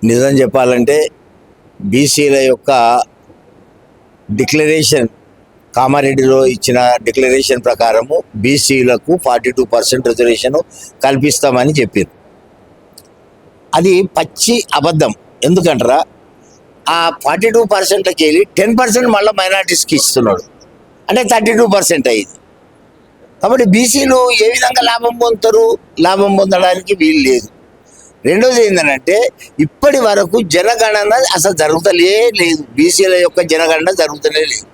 నిజం చెప్పాలంటే బీసీల యొక్క డిక్లరేషన్, కామారెడ్డిలో ఇచ్చిన డిక్లరేషన్ ప్రకారము బీసీలకు 42% రిజర్వేషన్ కల్పిస్తామని చెప్పారు. అది పచ్చి అబద్ధం. ఎందుకంటారా, ఆ 42%కి వెళ్ళి 10% మళ్ళీ మైనార్టీస్కి ఇస్తున్నాడు, అంటే 32% అయింది. కాబట్టి బీసీలు ఏ విధంగా లాభం పొందుతారు? లాభం పొందడానికి వీలు లేదు. రెండోది ఏంటంటే, ఇప్పటి వరకు జనగణన అసలు జరుగుతలే లేదు. బీసీల యొక్క జనగణన జరుగుతలే లేదు.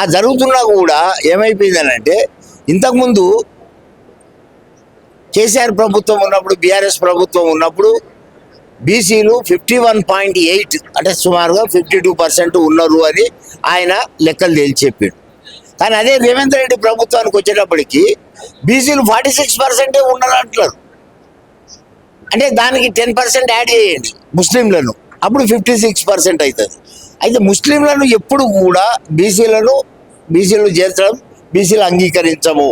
ఆ జరుగుతున్నా కూడా ఏమైపోయిందనంటే, ఇంతకుముందు కేసీఆర్ ప్రభుత్వం ఉన్నప్పుడు, బీఆర్ఎస్ ప్రభుత్వం ఉన్నప్పుడు బీసీలు 51.8 అంటే సుమారుగా 52% ఉన్నారు అని ఆయన లెక్కలు తేల్చి చెప్పాడు. కానీ అదే రేవంత్ రెడ్డి ప్రభుత్వానికి వచ్చేటప్పటికి బీసీలు 46% ఉన్నారు అంటున్నారు. అంటే దానికి 10% యాడ్ చేయండి ముస్లింలను, అప్పుడు 56% అవుతుంది. అయితే ముస్లింలను ఎప్పుడు కూడా బీసీలు చేర్చడం, బీసీలు అంగీకరించము.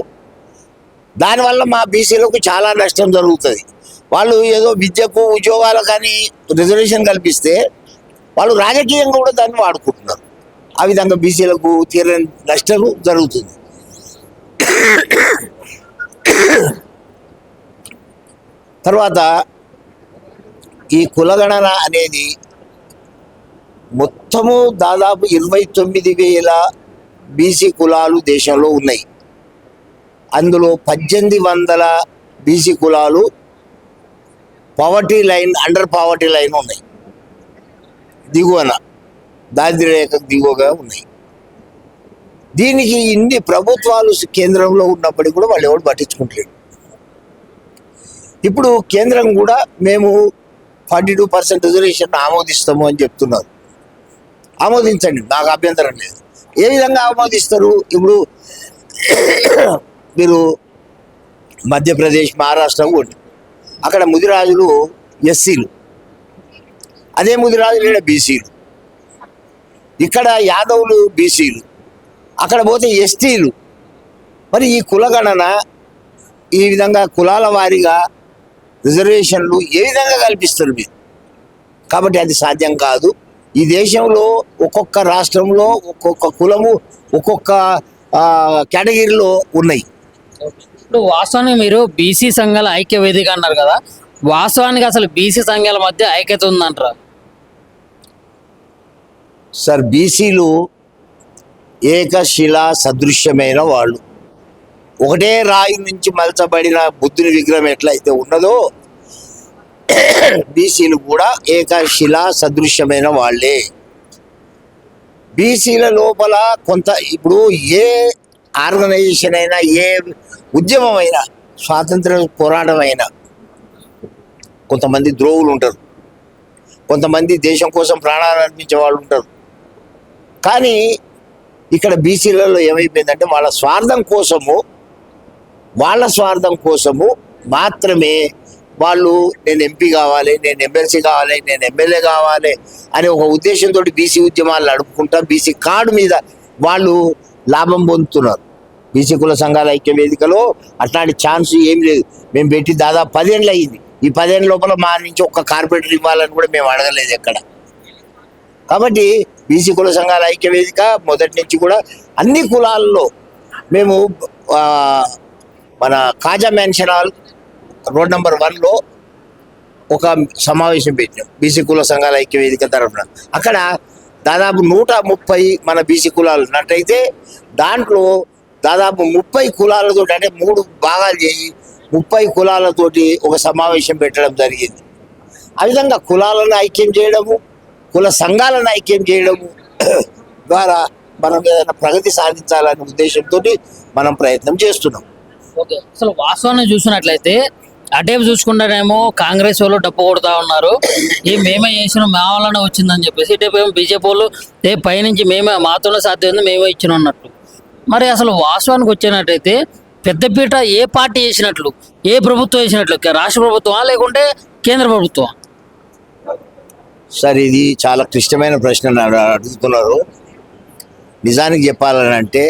దానివల్ల మా బీసీలకు చాలా నష్టం జరుగుతుంది. వాళ్ళు ఏదో విద్యకు, ఉద్యోగాలకు కానీ రిజర్వేషన్ కల్పిస్తే వాళ్ళు రాజకీయంగా కూడా దాన్ని వాడుకుంటున్నారు. ఆ విధంగా బీసీలకు తీరని నష్టం జరుగుతుంది. తర్వాత ఈ కులగణన అనేది మొత్తము దాదాపు 29,000 బీసీ కులాలు దేశంలో ఉన్నాయి. అందులో 1800 బీసీ కులాలు అండర్ పావర్టీ లైన్ ఉన్నాయి, దిగువన దారిద్ర్య రేఖ దిగువగా ఉన్నాయి. దీనికి ఇన్ని ప్రభుత్వాలు కేంద్రంలో ఉన్నప్పటికీ కూడా వాళ్ళు ఎవరు పట్టించుకుంటలేరు. ఇప్పుడు కేంద్రం కూడా మేము 42% రిజర్వేషన్ ఆమోదిస్తాము అని చెప్తున్నారు. ఆమోదించండి, నాకు అభ్యంతరం లేదు. ఏ విధంగా ఆమోదిస్తారు? ఇప్పుడు మీరు మధ్యప్రదేశ్, మహారాష్ట్ర కూడా అక్కడ ముదిరాజులు ఎస్సీలు, అదే ముదిరాజులు ఇక్కడ బీసీలు, ఇక్కడ యాదవులు బీసీలు, అక్కడ పోతే ఎస్టీలు. మరి ఈ కులగణన ఈ విధంగా కులాల వారీగా రిజర్వేషన్లు ఏ విధంగా కల్పిస్తారు మీరు? కాబట్టి అది సాధ్యం కాదు. ఈ దేశంలో ఒక్కొక్క రాష్ట్రంలో ఒక్కొక్క కులము, ఒక్కొక్క కేటగిరీలో ఉన్నాయి. ఇప్పుడు వాస్తవానికి మీరు బీసీ సంఘాల ఐక్య వేదిక అన్నారు కదా, వాస్తవానికి అసలు బీసీ సంఘాల మధ్య ఐక్యత ఉందంటారా? సార్, బీసీలు ఏకశిలా సదృశ్యమైన వాళ్ళు. ఒకటే రాయి నుంచి మలచబడిన బుద్ధుని విగ్రహం ఎట్లయితే ఉన్నదో బీసీలు కూడా ఏకశిలా సదృశ్యమైన వాళ్ళే. బీసీల లోపల కొంత, ఇప్పుడు ఏ ఆర్గనైజేషన్ అయినా, ఏ ఉద్యమం అయినా, స్వాతంత్ర పోరాటం అయినా కొంతమంది ద్రోవులు ఉంటారు, కొంతమంది దేశం కోసం ప్రాణాలు అర్పించే వాళ్ళు ఉంటారు. కానీ ఇక్కడ బీసీలలో ఏమైపోయిందంటే, వాళ్ళ స్వార్థం కోసము మాత్రమే వాళ్ళు నేను ఎంపీ కావాలి, నేను ఎమ్మెల్సీ కావాలి, నేను ఎమ్మెల్యే కావాలి అనే ఒక ఉద్దేశంతో బీసీ ఉద్యమాలు నడుపుకుంటా బీసీ కార్డు మీద వాళ్ళు లాభం పొందుతున్నారు. బీసీ కుల సంఘాల ఐక్య వేదికలో అట్లాంటి ఛాన్స్ ఏం లేదు. మేము పెట్టి దాదాపు 10 ఏళ్ళు అయ్యింది. ఈ 10 ఏళ్ళ లోపల మా నుంచి ఒక్క కార్పొరేటర్ ఇవ్వాలని కూడా మేము అడగలేదు ఎక్కడ. కాబట్టి బీసీ కుల సంఘాల ఐక్య వేదిక మొదటి నుంచి కూడా అన్ని కులాల్లో మేము మన కాజా మ్యాన్షన్ హాల్ రోడ్ నెంబర్ 1లో ఒక సమావేశం పెట్టినాం బీసీ కుల సంఘాల ఐక్య వేదిక తరఫున. అక్కడ దాదాపు 130 మన బీసీ కులాలు ఉన్నట్టయితే దాంట్లో దాదాపు 30 కులాలతో, అంటే 3 భాగాలు చేసి 30 కులాలతోటి ఒక సమావేశం పెట్టడం జరిగింది. ఆ విధంగా కులాలను ఐక్యం చేయడము, కుల సంఘాలను ఐక్యం చేయడము ద్వారా మనం ఏదైనా ప్రగతి సాధించాలనే ఉద్దేశంతో మనం ప్రయత్నం చేస్తున్నాం. ఓకే, అసలు వాస్తవాన్ని చూసినట్లయితే అటేపు చూసుకుంటేనేమో కాంగ్రెస్ వాళ్ళు డప్పు కొడుతూ ఉన్నారు, మేమే చేసినాం, మా వల్లనే వచ్చిందని చెప్పేసి. ఇటేపు ఏమో బీజేపీ వాళ్ళు పైనుంచి మాతోనే సాధ్యం ఉంది, మేమే ఇచ్చినాం అన్నట్లు. మరి అసలు వాస్తవానికి వచ్చినట్టయితే పెద్దపీట ఏ పార్టీ చేసినట్లు, ఏ ప్రభుత్వం చేసినట్లు? రాష్ట్ర ప్రభుత్వమా లేకుంటే కేంద్ర ప్రభుత్వమా? సార్, ఇది చాలా క్లిష్టమైన ప్రశ్న అడుగుతున్నారు. నిజానికి చెప్పాలనంటే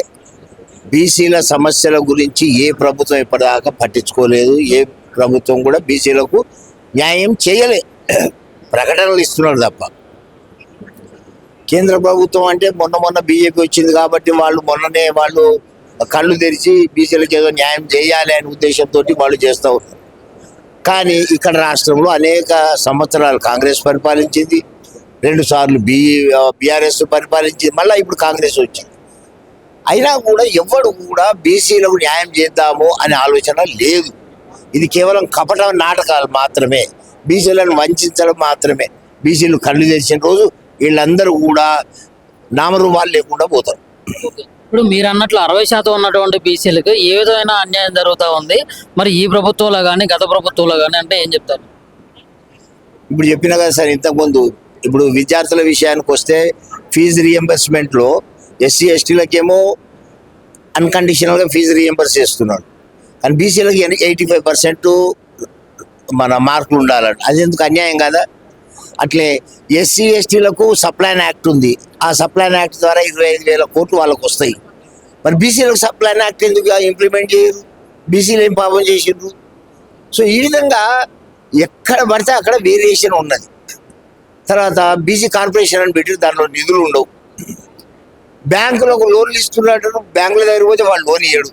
బీసీల సమస్యల గురించి ఏ ప్రభుత్వం ఇప్పటిదాకా పట్టించుకోలేదు. ఏ ప్రభుత్వం కూడా బీసీలకు న్యాయం చేయలే. ప్రకటనలు ఇస్తున్నారు తప్ప. కేంద్ర ప్రభుత్వం అంటే మొన్న బీజేపీ వచ్చింది కాబట్టి వాళ్ళు కళ్ళు తెరిచి బీసీలకు ఏదో న్యాయం చేయాలి అనే ఉద్దేశంతో వాళ్ళు చేస్తూ ఉన్నారు. కానీ ఇక్కడ రాష్ట్రంలో అనేక సంవత్సరాలు కాంగ్రెస్ పరిపాలించింది, 2 సార్లు బీఆర్ఎస్ పరిపాలించింది, మళ్ళీ ఇప్పుడు కాంగ్రెస్ వచ్చింది. అయినా కూడా ఎవడు కూడా బీసీలకు న్యాయం చేద్దాము అనే ఆలోచన లేదు. ఇది కేవలం కపట నాటకాలు మాత్రమే, బీసీలను వంచడం మాత్రమే. బీసీలు కళ్ళు తెరిచిన రోజు వీళ్ళందరూ కూడా నామరూపాలు లేకుండా పోతారు. ఇప్పుడు మీరు అన్నట్లు 60% ఉన్నటువంటి బీసీలకు ఏ విధమైన అన్యాయం జరుగుతూ ఉంది, మరి ఈ ప్రభుత్వంలో కానీ గత ప్రభుత్వంలో కానీ అంటే ఏం చెప్తారు? ఇప్పుడు చెప్పిన కదా సార్ ఇంతకుముందు, ఇప్పుడు విద్యార్థుల విషయానికి వస్తే ఫీజు రీఎంబర్స్మెంట్లో ఎస్సీ ఎస్టీలకేమో అన్కండిషనల్గా ఫీజు రీఎంబర్స్ చేస్తున్నాడు, కానీ బీసీలకి 85% మన మార్కులు ఉండాలంట. అది ఎందుకు అన్యాయం కదా? అట్లే ఎస్సీ ఎస్టీలకు సప్లైన్ యాక్ట్ ఉంది, ఆ సప్లైన్ యాక్ట్ ద్వారా 25,000 కోట్లు వాళ్ళకు వస్తాయి. మరి బీసీలకు సప్లైన్ యాక్ట్ ఎందుకు ఇంప్లిమెంట్ చేయరు? బీసీలు ఏం పాపం చేసిండ్రు? సో ఈ విధంగా ఎక్కడ పడితే అక్కడ వేరియేషన్ ఉన్నది. తర్వాత బీసీ కార్పొరేషన్ అని పెట్టి దాంట్లో నిధులు ఉండవు. బ్యాంకులకు లోన్లు ఇస్తున్నట్టు బ్యాంకుల దగ్గర పోతే వాళ్ళు లోన్ ఇయ్యడు.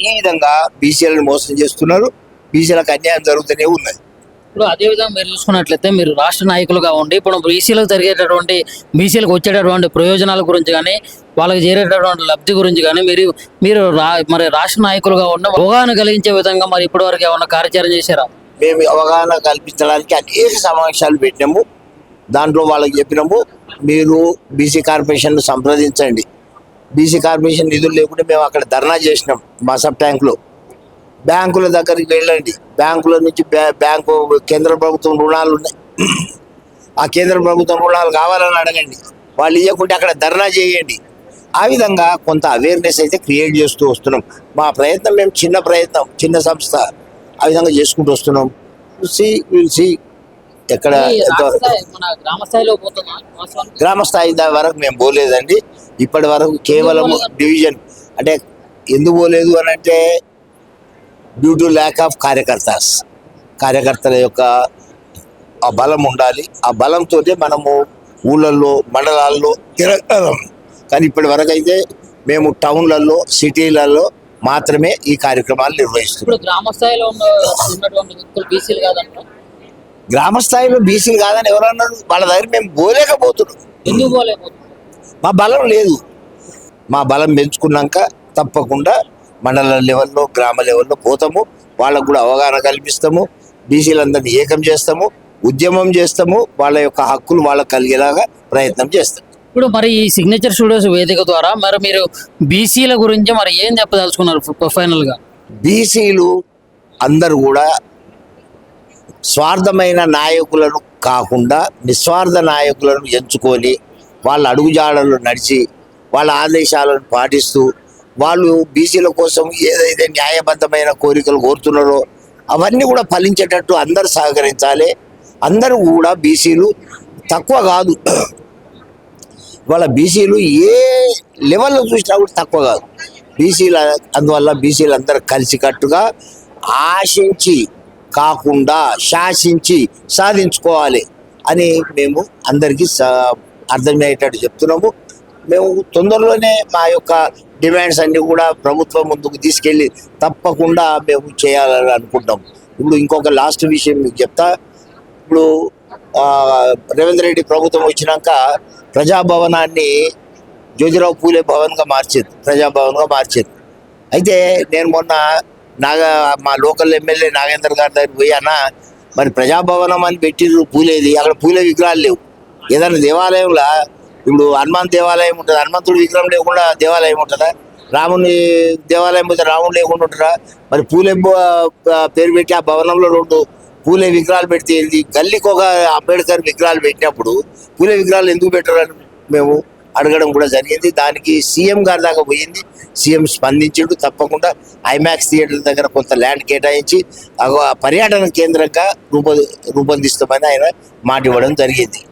ఈ విధంగా బీసీలను మోసం చేస్తున్నారు, బీసీలకు అన్యాయం జరుగుతూనే ఉన్నది. ఇప్పుడు అదే విధంగా మీరు చూసుకున్నట్లయితే మీరు రాష్ట్ర నాయకులుగా ఉండి ఇప్పుడు బీసీలకు జరిగేటటువంటి బీసీలకు వచ్చేటటువంటి ప్రయోజనాల గురించి కానీ వాళ్ళకి చేరేటటువంటి లబ్ధి గురించి కానీ మరి రాష్ట్ర నాయకులుగా ఉన్న అవగాహన కలిగించే విధంగా మరి ఇప్పటివరకు ఏమన్నా కార్యాచరణ చేశారా? మేము అవగాహన కల్పించడానికి అనేక సమావేశాలు పెట్టినాము. దాంట్లో వాళ్ళకి చెప్పినాము, మీరు బీసీ కార్పొరేషన్ సంప్రదించండి. బీసీ కార్పొరేషన్ నిధులు లేకుంటే మేము అక్కడ ధర్నా చేసినాం మా సబ్ ట్యాంక్లో. బ్యాంకుల దగ్గరికి వెళ్ళండి, బ్యాంకుల నుంచి బ్యాంకు కేంద్ర ప్రభుత్వం రుణాలు ఉన్నాయి, ఆ కేంద్ర ప్రభుత్వం రుణాలు కావాలని అడగండి. వాళ్ళు ఇవ్వకుంటే అక్కడ ధర్నా చేయండి. ఆ విధంగా కొంత అవేర్నెస్ అయితే క్రియేట్ చేస్తూ వస్తున్నాం. మా ప్రయత్నం మేము చిన్న సంస్థ, ఆ విధంగా చేసుకుంటూ వస్తున్నాం. ఎక్కడ మన గ్రామ స్థాయిలో పోతున్నా గ్రామ స్థాయి వరకు మేము పోలేదండి. ఇప్పటి వరకు కేవలం డివిజన్. అంటే ఎందుకు పోలేదు అని అంటే డ్యూ టు ల్యాక్ ఆఫ్ కార్యకర్తల యొక్క ఆ బలం ఉండాలి. ఆ బలంతో మనము ఊళ్ళల్లో మండలాల్లో తిరగలం. కానీ ఇప్పటి వరకు అయితే మేము టౌన్లలో సిటీలలో మాత్రమే ఈ కార్యక్రమాలు నిర్వహిస్తున్నాం. ఇప్పుడు గ్రామ స్థాయిలో ఉన్నటువంటి వ్యక్తులు బీసీలు కాదంట. గ్రామ స్థాయిలో బీసీలు కాదని ఎవరన్నారు? వాళ్ళ దగ్గర మేము పోలేకపోతున్నాం. ఎందుకు పోలేకపోతున్నాం? మా బలం లేదు. మా బలం పెంచుకున్నాక తప్పకుండా మండల లెవెల్లో గ్రామ లెవెల్లో పోతాము, వాళ్ళకు కూడా అవగాహన కల్పిస్తాము, బీసీలందరినీ ఏకం చేస్తాము, ఉద్యమం చేస్తాము, వాళ్ళ యొక్క హక్కులు వాళ్ళకు కలిగేలాగా ప్రయత్నం చేస్తాం. ఇప్పుడు మరి ఈ సిగ్నేచర్ స్టూడియోస్ వేదిక ద్వారా మరి మీరు బీసీల గురించి మరి ఏం చెప్పదలుచుకున్నారు ఫైనల్గా? బీసీలు అందరూ కూడా స్వార్థమైన నాయకులను కాకుండా నిస్వార్థ నాయకులను ఎంచుకొని వాళ్ళ అడుగుజాడలు నడిచి వాళ్ళ ఆదేశాలను పాటిస్తూ వాళ్ళు బీసీల కోసం ఏదైతే న్యాయబద్ధమైన కోరికలు కోరుతున్నారో అవన్నీ కూడా ఫలించేటట్టు అందరూ సహకరించాలి. అందరూ కూడా బీసీలు తక్కువ కాదు, వాళ్ళ బీసీలు ఏ లెవెల్లో చూసినా కూడా తక్కువ కాదు బీసీల. అందువల్ల బీసీలు అందరూ కలిసికట్టుగా ఆశించి కాకుండా శాసించి సాధించుకోవాలి అని మేము అందరికీ అర్థమయ్యేటట్టు చెప్తున్నాము. మేము తొందరలోనే మా యొక్క డిమాండ్స్ అన్నీ కూడా ప్రభుత్వం ముందుకు తీసుకెళ్ళి తప్పకుండా మేము చేయాలని అనుకుంటాం. ఇప్పుడు ఇంకొక లాస్ట్ విషయం మీకు చెప్తా. ఇప్పుడు రేవంత్ రెడ్డి ప్రభుత్వం వచ్చినాక ప్రజాభవనాన్ని జ్యోతిరావు పూలే భవన్గా ప్రజాభవన్గా మార్చేది. అయితే నేను మొన్న మా లోకల్ ఎమ్మెల్యే నాగేందర్ గారి దగ్గర పోయి, అన్న మరి ప్రజాభవనం అని పెట్టిర్రు పూలేది, అక్కడ పూలే విగ్రహాలు లేవు. ఏదైనా దేవాలయంలో ఇప్పుడు హనుమాన్ దేవాలయం ఉంటుంది, హనుమంతుడు విగ్రహం లేకుండా దేవాలయం ఉంటుందా? రాముని దేవాలయం పోతే రాముడు లేకుండా ఉంటుందా? మరి పూలే పేరు పెట్టి ఆ భవనంలో 2 పూలే విగ్రహాలు పెడితే గల్లీకి ఒక అంబేద్కర్ విగ్రహాలు పెట్టినప్పుడు పూలే విగ్రహాలు ఎందుకు పెట్టారని మేము అడగడం కూడా జరిగింది. దానికి సీఎం గారి దాకా పోయింది, సీఎం స్పందించాడు. తప్పకుండా ఐమాక్స్ థియేటర్ దగ్గర కొంత ల్యాండ్ కేటాయించి పర్యాటన కేంద్రంగా రూపొందిస్తామని ఆయన మాట ఇవ్వడం జరిగింది.